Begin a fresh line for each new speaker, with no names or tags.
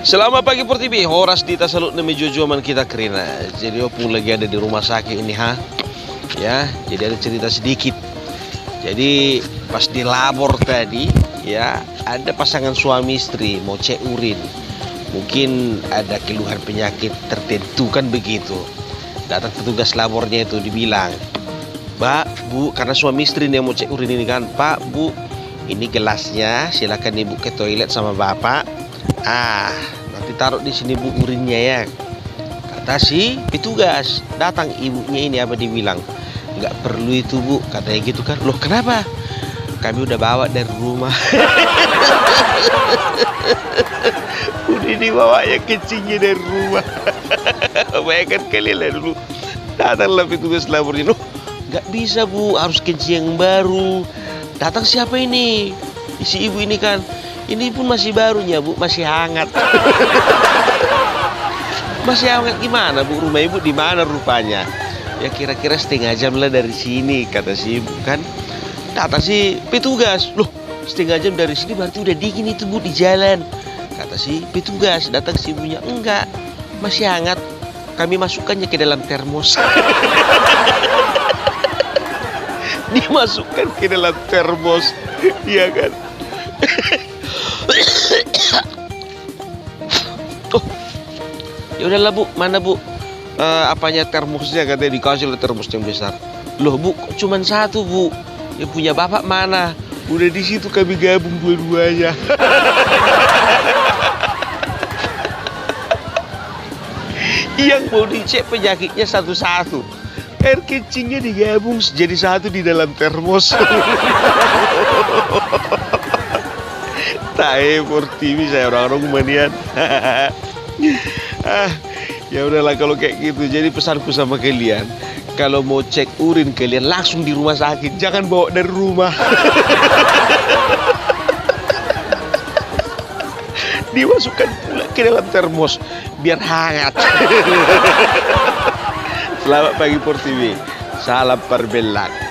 Selamat pagi Portibi, horas di tasalut na medyo man kita kerina. Jadi opung lagi ada di rumah sakit ini ya, jadi ada cerita sedikit. Jadi pas di labor tadi ya, ada pasangan suami istri mau cek urin. Mungkin ada keluhan penyakit tertentu kan begitu. Datang petugas labornya itu dibilang, "Mbak, Bu, karena suami istri nih mau cek urin ini kan, Pak, Bu, ini gelasnya, silakan Ibu ke toilet sama Bapak. Nanti taruh di sini Bu urinnya ya." Kata si petugas. Datang ibunya ini apa dibilang, "Nggak perlu itu Bu," katanya gitu kan. Loh kenapa? "Kami udah bawa dari rumah." Udah dibawa ya kencingnya dari rumah. Bayangkan kalian lah dulu. Datanglah petugas labornya. Loh nggak bisa Bu, harus kencing yang baru. Datang siapa ini? Si ibu ini kan. Ini pun masih barunya Bu, masih hangat. Masih hangat gimana Bu? Rumah Ibu di mana rupanya? Ya kira-kira setengah jam lah dari sini, kata si ibu kan. Datang si petugas. Loh setengah jam dari sini berarti udah dingin itu Bu di jalan, kata si petugas. Datang si ibunya, "Enggak, masih hangat. Kami masukkannya ke dalam termos." Dimasukkan ke dalam termos, iya kan? Oh, ya udahlah Bu, mana Bu? Apanya termosnya, katanya dikasih oleh termos yang besar. Loh Bu, kok cuman satu Bu? Yang punya Bapak mana? Udah di situ kami gabung dua-duanya. Yang mau dicek penyakitnya satu-satu. Air kencingnya digabung jadi satu di dalam termos. Tahe Portivi saya orang-orang manian. Ya udahlah kalau kayak gitu. Jadi pesanku sama kalian, kalau mau cek urin kalian langsung di rumah sakit, jangan bawa dari rumah. Dimasukkan pula ke dalam termos biar hangat. Selamat pagi Portivi. Salam perbelak.